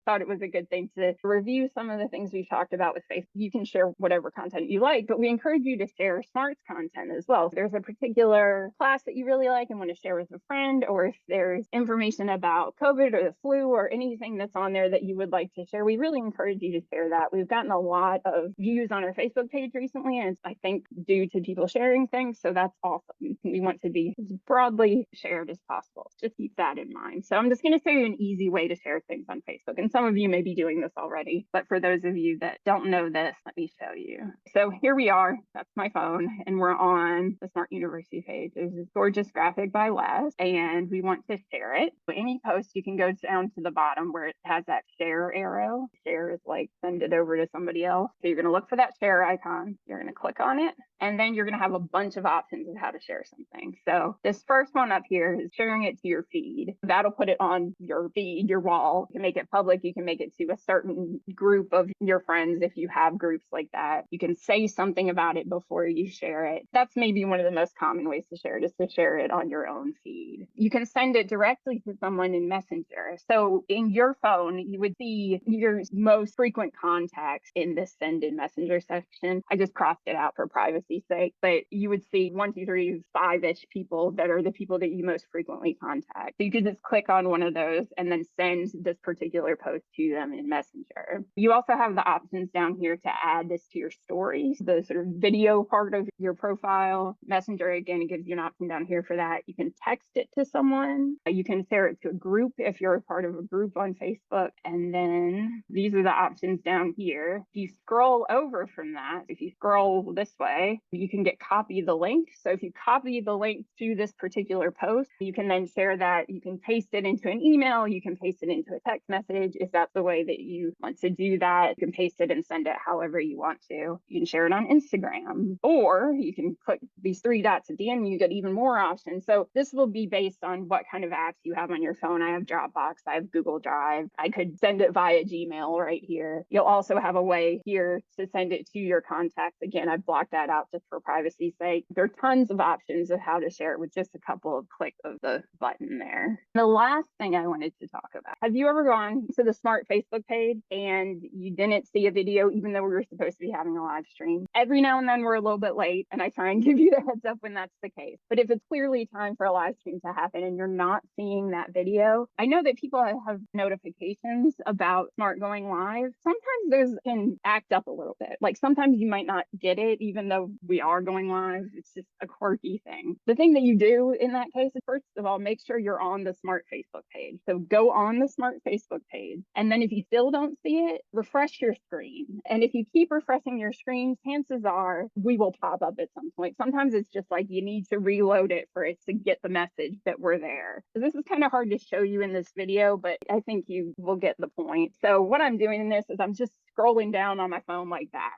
thought it was a good thing to review some of the things we've talked about with Facebook. You can share whatever content you like, but we encourage you to share Smarts content as well. If there's a particular class that you really like and want to share with a friend, or if there's information about COVID or the flu or anything that's on there that you would like to share, we really encourage you to share that. We've gotten a lot of views on our Facebook page recently, and it's, I think, due to people sharing things. So that's awesome. We want to be as broadly shared as possible. Just keep that in mind. So I'm just going to show you an easy way to share things on Facebook. And some of you may be doing this already, but for those of you that don't know this, let me show you. So here we are. That's my phone, and we're on the Smart University page. There's this gorgeous graphic by Les, and we want to share it. So any post, you can go down to the bottom where it has that share arrow. Share is like send it over to somebody else. So you're going to look for that share icon. You're going to click on it, and then you're going to have a bunch of options of how to share something. So this first one up here is sharing it to your feed. That'll put it on your feed, your wall. You can make it public. You can make it to a certain group of your friends if you have groups like that. You can say something about it before you share it. That's maybe one of the most common ways to share it, is to share it on your own feed. You can send it directly to someone in Messenger. So in your phone, you would see your most frequent contacts in this send in Messenger section. I just crossed it out for privacy's sake, but you would see 1, 2, 3, 5-ish people that are the people that you most frequently contact. So you could just click on one of those and then send this particular post to them in Messenger. You also have the options down here to add this to your stories, the sort of video part of your profile. Messenger, again, it gives you an option down here for that. You can text it to someone. You can share it to a group if you're a part of a group on Facebook. And then these are the options down here. If you scroll over from that, if you scroll this way, you can get copy the link. So if you copy the link to this particular post, you can then share that. You can paste it into an email. You can paste it into a text message if that's the way that you want to do that. You can paste it and send it however you want to. You can share it on Instagram, or you can click these 3 dots at the end and you get even more options. So this will be based on what kind of apps you have on your phone. I have Dropbox, I have Google Drive. I could send it via Gmail right here. You'll also have a way here to send it to your contacts. Again, I've blocked that out just for privacy's sake. There are tons of options of how to share it with just a couple of clicks of the button there. The last thing I wanted to talk about, have you ever gone to the Smart Facebook page and you didn't see a video even though we were supposed to be having a live stream? Every now and then we're a little bit late, and I try and give you the heads up when that's the case. But if it's clearly time for a live stream to happen and you're not seeing that video, I know that people have notifications about Smart going live. Sometimes those can act up a little bit. Like sometimes you might not get it even though we are going live. It's just a quirky thing. The thing that you do in that case is, first of all, make sure you're on the Smart Facebook page. So go on the Smart Facebook page. And then if you still don't see it, refresh your screen. And if you keep refreshing your screen, chances are we will pop up at some point. Sometimes it's just like you need to reload it for it to get the message that we're there. So this is kind of hard to show you in this video, but I think you will get the point. So what I'm doing in this is I'm just scrolling down on my phone like that.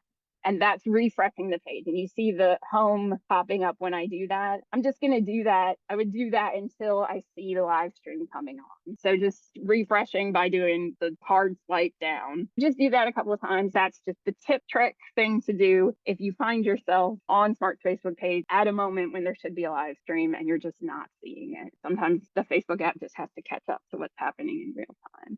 And that's refreshing the page. And you see the home popping up when I do that. I'm just going to do that. I would do that until I see the live stream coming on. So just refreshing by doing the hard swipe down. Just do that a couple of times. That's just the tip trick thing to do if you find yourself on Smart's Facebook page at a moment when there should be a live stream and you're just not seeing it. Sometimes the Facebook app just has to catch up to what's happening in real time.